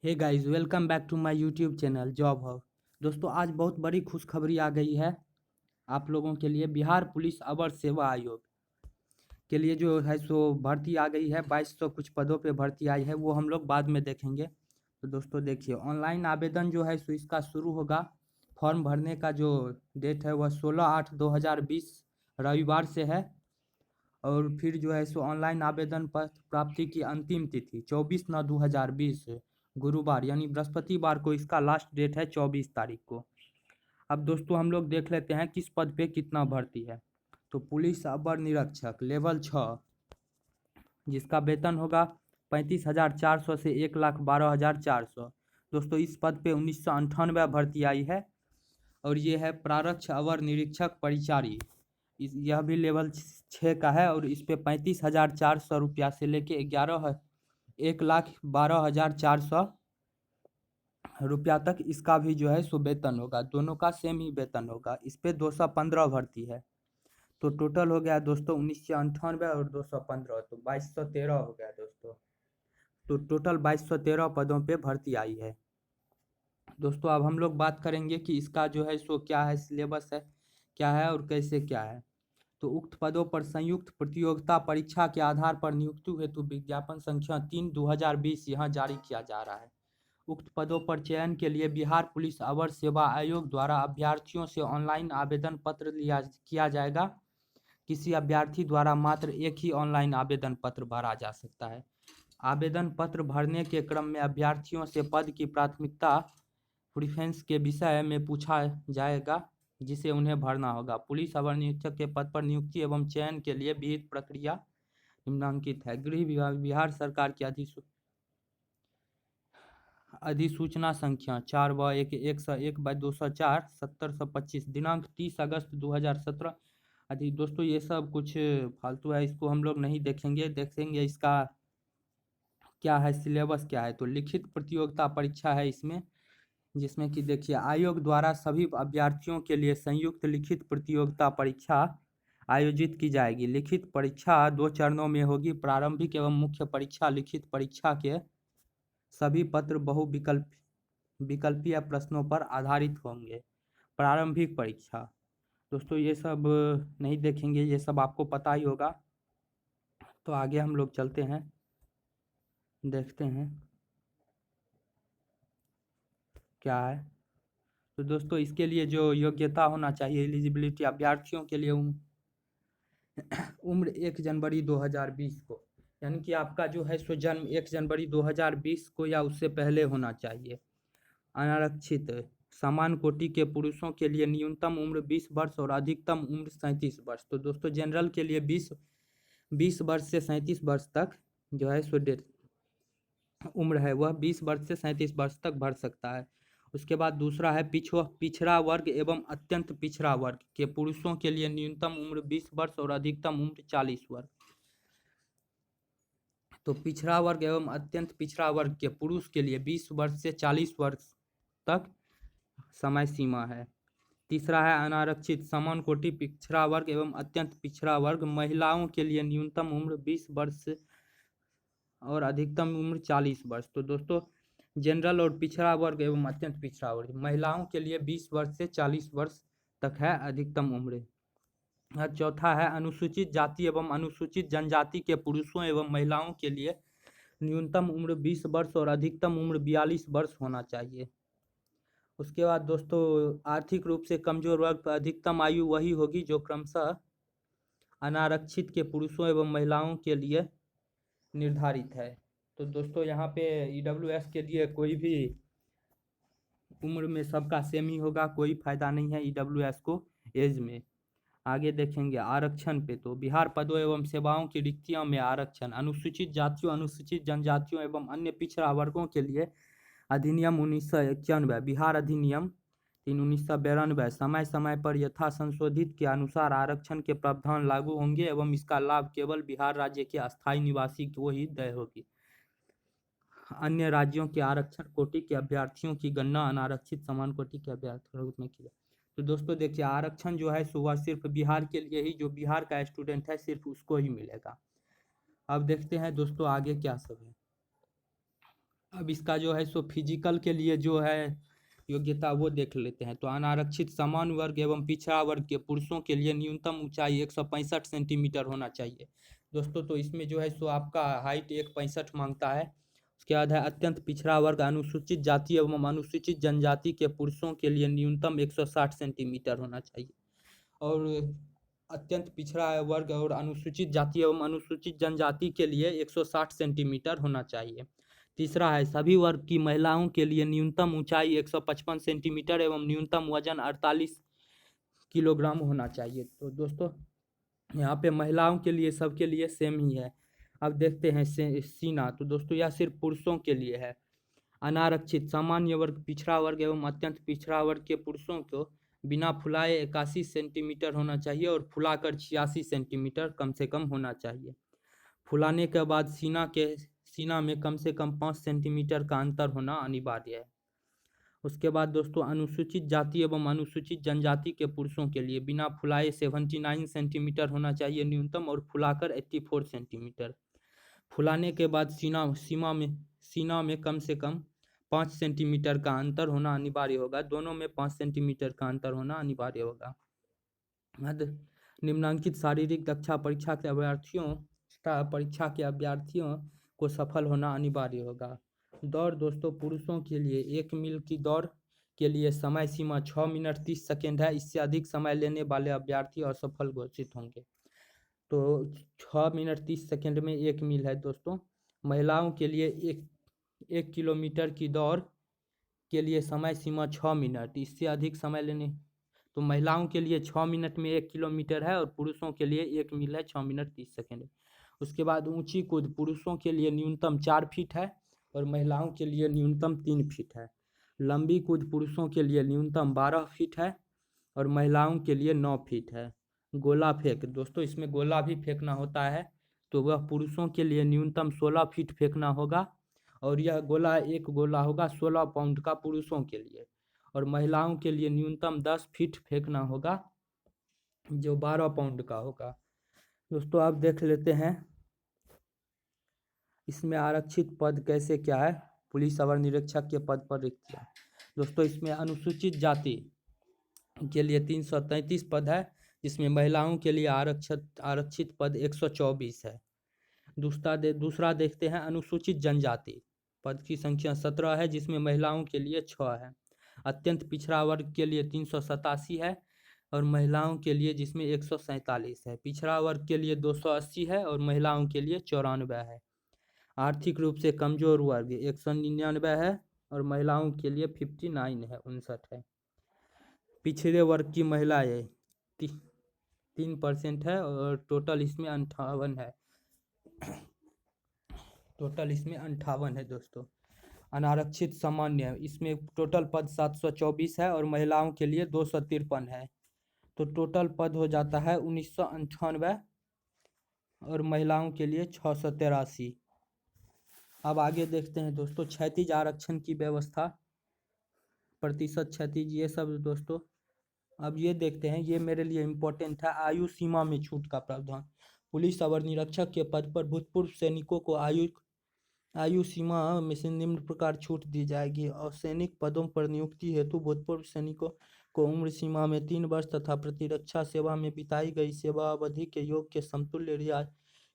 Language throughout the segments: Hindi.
Hey guys, welcome back to my YouTube channel Job Hub. दोस्तों, आज बहुत बड़ी खुशखबरी आ गई है आप लोगों के लिए। बिहार पुलिस अवर सेवा आयोग के लिए जो है सो भर्ती आ गई है। 2200 कुछ पदों पे भर्ती आई है, वो हम लोग बाद में देखेंगे। तो दोस्तों देखिए, ऑनलाइन आवेदन जो है सो इसका शुरू होगा। फॉर्म भरने का जो डेट है वह 16/8/2020 रविवार से है। और फिर जो है सो ऑनलाइन आवेदन पत्र प्राप्ति की अंतिम तिथि 24/9/2020 गुरुवार यानी बृहस्पतिवार को इसका लास्ट डेट है, 24 तारीख को। अब दोस्तों हम लोग देख लेते हैं किस पद पे कितना भर्ती है। तो पुलिस अवर निरीक्षक लेवल 6, जिसका वेतन होगा 35,400 से 1,12,400। दोस्तों इस पद पे 1998 भर्ती आई है। और ये है प्रारक्ष अवर निरीक्षक परिचारी, यह भी लेवल 6 का है। और इस पे 35,400 रुपया से लेके 1,12,400 रुपया तक इसका भी जो है सो वेतन होगा। दोनों का सेम ही वेतन होगा। इस पे 215 भर्ती है। तो टोटल हो गया दोस्तों 1998 और 215, तो 2213 हो गया दोस्तों। तो टोटल 2213 पदों पे भर्ती आई है। दोस्तों अब हम लोग बात करेंगे कि इसका जो है सो क्या है, सिलेबस है क्या है और कैसे क्या है। तो उक्त पदों पर संयुक्त प्रतियोगिता परीक्षा के आधार पर नियुक्ति हेतु विज्ञापन संख्या 3/2020 यहाँ जारी किया जा रहा है। उक्त पदों पर चयन के लिए बिहार पुलिस अवर सेवा आयोग द्वारा अभ्यर्थियों से ऑनलाइन आवेदन पत्र लिया किया जाएगा। किसी अभ्यर्थी द्वारा मात्र एक ही ऑनलाइन आवेदन पत्र भरा जा सकता है। आवेदन पत्र भरने के क्रम में अभ्यर्थियों से पद की प्राथमिकता प्रेफरेंस के विषय में पूछा जाएगा, जिसे उन्हें भरना होगा। पुलिस अवर निरीक्षक के पद पर नियुक्ति एवं चयन के लिए विहित प्रक्रिया निम्नांकित है। गृह विभाग बिहार सरकार की अधिसूचना संख्या 4/1/101/204 70/125 दिनांक 30 अगस्त 2017। दोस्तों ये सब कुछ फालतू है, इसको हम लोग नहीं देखेंगे। देखेंगे इसका क्या है, सिलेबस क्या है। तो लिखित प्रतियोगिता परीक्षा है इसमें, जिसमें कि देखिए आयोग द्वारा सभी अभ्यर्थियों के लिए संयुक्त लिखित प्रतियोगिता परीक्षा आयोजित की जाएगी। लिखित परीक्षा 2 चरणों में होगी। प्रारंभिक एवं मुख्य परीक्षा लिखित परीक्षा के सभी पत्र विकल्पीय प्रश्नों पर आधारित होंगे। प्रारंभिक परीक्षा दोस्तों ये सब नहीं देखेंगे, ये सब आपको पता ही होगा। तो आगे हम लोग चलते हैं, देखते हैं क्या है। तो दोस्तों इसके लिए जो योग्यता होना चाहिए, एलिजिबिलिटी अभ्यर्थियों के लिए उम्र 1 जनवरी 2020 को, यानी कि आपका जो है सो जन्म 1 जनवरी 2020 को या उससे पहले होना चाहिए। अनारक्षित समान कोटि के पुरुषों के लिए न्यूनतम उम्र 20 वर्ष और अधिकतम उम्र 37 वर्ष। तो दोस्तों जनरल के लिए 20 वर्ष से 37 वर्ष तक जो है सो उम्र है, वह 20 वर्ष से 37 वर्ष तक भर सकता है। उसके बाद दूसरा है पिछड़ा वर्ग एवं अत्यंत पिछड़ा वर्ग के पुरुषों के लिए न्यूनतम उम्र 20 वर्ष और अधिकतम उम्र 40 वर्ष। तो पिछड़ा वर्ग एवं अत्यंत पिछड़ा वर्ग के पुरुष के लिए 20 वर्ष से 40 वर्ष तक समय सीमा है। तीसरा है अनारक्षित समान कोटि पिछड़ा वर्ग एवं अत्यंत पिछड़ा वर्ग महिलाओं के लिए न्यूनतम उम्र 20 वर्ष और अधिकतम उम्र 40 वर्ष। तो दोस्तों जनरल और पिछड़ा वर्ग एवं अत्यंत पिछड़ा वर्ग महिलाओं के लिए 20 वर्ष से 40 वर्ष तक है अधिकतम उम्र। चौथा है अनुसूचित जाति एवं अनुसूचित जनजाति के पुरुषों एवं महिलाओं के लिए न्यूनतम उम्र 20 वर्ष और अधिकतम उम्र 42 वर्ष होना चाहिए। उसके बाद दोस्तों आर्थिक रूप से कमजोर वर्ग पर अधिकतम आयु वही होगी जो क्रमशः अनारक्षित के पुरुषों एवं महिलाओं के लिए निर्धारित है। तो दोस्तों यहाँ पे ईडब्ल्यूएस के लिए कोई भी उम्र में सबका सेम ही होगा, कोई फायदा नहीं है ईडब्ल्यूएस को एज में। आगे देखेंगे आरक्षण पे। तो बिहार पदों एवं सेवाओं की रिक्तियों में आरक्षण अनुसूचित जातियों अनुसूचित जनजातियों एवं अन्य पिछड़ा वर्गों के लिए अधिनियम 1991 बिहार अधिनियम 3/1992 समय समय पर यथा संशोधित के अनुसार आरक्षण के प्रावधान लागू होंगे एवं इसका लाभ केवल बिहार राज्य के अस्थायी निवासी को ही देय होगी। अन्य राज्यों के आरक्षण कोटि के अभ्यर्थियों की गणना अनारक्षित समान कोटि के अभ्यर्थियों के रूप में की जाए। तो दोस्तों देखिए आरक्षण जो है सो वह सिर्फ बिहार के लिए ही, जो बिहार का स्टूडेंट है सिर्फ उसको ही मिलेगा। अब देखते हैं दोस्तों आगे क्या सब है। अब इसका जो है सो फिजिकल के लिए जो है योग्यता वो देख लेते हैं। तो अनारक्षित समान वर्ग एवं पिछड़ा वर्ग के पुरुषों के लिए न्यूनतम ऊंचाई 165 सेंटीमीटर होना चाहिए दोस्तों। तो इसमें जो है सो आपका हाइट 165 मांगता है। उसके बाद है अत्यंत पिछड़ा वर्ग अनुसूचित जाति एवं अनुसूचित जनजाति के पुरुषों के लिए न्यूनतम 160 सेंटीमीटर होना चाहिए। और अत्यंत पिछड़ा वर्ग और अनुसूचित जाति एवं अनुसूचित जनजाति के लिए 160 सेंटीमीटर होना चाहिए। तीसरा है सभी वर्ग की महिलाओं के लिए न्यूनतम ऊंचाई 155 सेंटीमीटर एवं न्यूनतम वजन 48 किलोग्राम होना चाहिए। तो दोस्तों यहाँ पे महिलाओं के लिए सबके लिए सेम ही है। अब देखते हैं सीना। तो दोस्तों यह सिर्फ पुरुषों के लिए है। अनारक्षित सामान्य वर्ग पिछड़ा वर्ग एवं अत्यंत पिछड़ा वर्ग के पुरुषों को बिना फुलाए 81 सेंटीमीटर होना चाहिए और फुलाकर 86 सेंटीमीटर कम से कम होना चाहिए। फुलाने के बाद सीना में कम से कम 5 सेंटीमीटर का अंतर होना अनिवार्य है। उसके बाद दोस्तों अनुसूचित जाति एवं अनुसूचित जनजाति के पुरुषों के लिए बिना फुलाए 79 सेंटीमीटर होना चाहिए न्यूनतम और फुलाकर 84 सेंटीमीटर। फुलाने के बाद सीना में कम से कम 5 सेंटीमीटर का अंतर होना अनिवार्य होगा। दोनों में 5 सेंटीमीटर का अंतर होना अनिवार्य होगा। निम्नांकित शारीरिक दक्षता परीक्षा के अभ्यर्थियों को सफल होना अनिवार्य होगा। दौड़ दोस्तों पुरुषों के लिए 1 मील की दौड़ के लिए समय सीमा 6 मिनट 30 सेकेंड है। इससे अधिक समय लेने वाले अभ्यर्थी असफल घोषित होंगे। तो 6 मिनट 30 सेकेंड में 1 मील है दोस्तों। महिलाओं के लिए 1 किलोमीटर की दौड़ के लिए समय सीमा 6 मिनट। इससे अधिक समय लेने तो महिलाओं के लिए 6 मिनट में 1 किलोमीटर है और पुरुषों के लिए 1 मील है 6 मिनट 30 सेकेंड। उसके बाद ऊंची कूद पुरुषों के लिए न्यूनतम 4 फीट है और महिलाओं के लिए न्यूनतम 3 फीट है। लंबी कूद पुरुषों के लिए न्यूनतम 12 फीट है और महिलाओं के लिए 9 फीट है। गोला फेंक दोस्तों इसमें गोला भी फेंकना होता है। तो वह पुरुषों के लिए न्यूनतम 16 फीट फेंकना होगा और यह गोला एक गोला होगा 16 पाउंड का पुरुषों के लिए। और महिलाओं के लिए न्यूनतम 10 फीट फेंकना होगा जो 12 पाउंड का होगा। दोस्तों आप देख लेते हैं इसमें आरक्षित पद कैसे क्या है। पुलिस अवर निरीक्षक के पद पर रिक्तियाँ। दोस्तों इसमें अनुसूचित जाति के लिए 333 पद है जिसमें महिलाओं के लिए आरक्षित पद 124 है। दूसरा देखते हैं अनुसूचित जनजाति पद की संख्या 17 है जिसमें महिलाओं के लिए 6 है। अत्यंत पिछड़ा वर्ग के लिए 387 है और महिलाओं के लिए जिसमें 147 है। पिछड़ा वर्ग के लिए 280 है और महिलाओं के लिए 94 है। आर्थिक रूप से कमजोर वर्ग 199 है और महिलाओं के लिए 59 है 59 है। पिछड़े वर्ग की महिलाएं 3% है और टोटल इसमें 58 है। टोटल इसमें 58 है दोस्तों। अनारक्षित सामान्य इसमें टोटल पद 724 है और महिलाओं के लिए 253 है। तो टोटल पद हो जाता है 1998 और महिलाओं के लिए 683। अब आगे देखते हैं दोस्तों क्षैतिज आरक्षण की व्यवस्था प्रतिशत क्षैतिज ये सब दोस्तों। अब ये देखते हैं ये मेरे लिए इम्पोर्टेंट है। आयु सीमा में छूट का प्रावधान। पुलिस अवर निरीक्षक के पद पर भूतपूर्व सैनिकों को आयु सीमा में से निम्न प्रकार छूट दी जाएगी। और सैनिक पदों पर नियुक्ति हेतु भूतपूर्व सैनिकों को उम्र सीमा में 3 वर्ष तथा प्रतिरक्षा सेवा में बिताई गई सेवा अवधि के योग के समतुल्य रियायत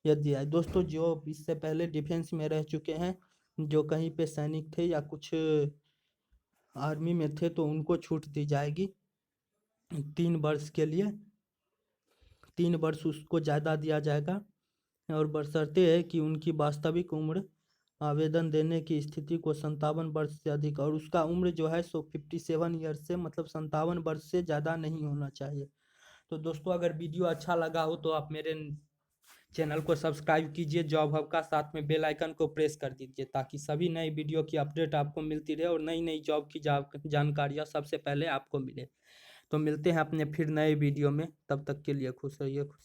दिया है। दोस्तों जो इससे पहले डिफेंस में रह चुके हैं जो कहीं पे सैनिक थे या कुछ आर्मी में थे तो उनको छूट दी जाएगी 3 वर्ष के लिए। 3 वर्ष उसको ज़्यादा दिया जाएगा और बशर्ते है कि उनकी वास्तविक उम्र आवेदन देने की स्थिति को 57 वर्ष से अधिक और उसका उम्र जो है सो 57 ईयर्स से मतलब 57 वर्ष से ज़्यादा नहीं होना चाहिए। तो दोस्तों अगर वीडियो अच्छा लगा हो तो आप मेरे चैनल को सब्सक्राइब कीजिए जॉब हब का, साथ में बेल आइकन को प्रेस कर दीजिए ताकि सभी नए वीडियो की अपडेट आपको मिलती रहे और नई नई जॉब की जानकारियाँ सबसे पहले आपको मिले। तो मिलते हैं अपने फिर नए वीडियो में, तब तक के लिए खुश रहिए।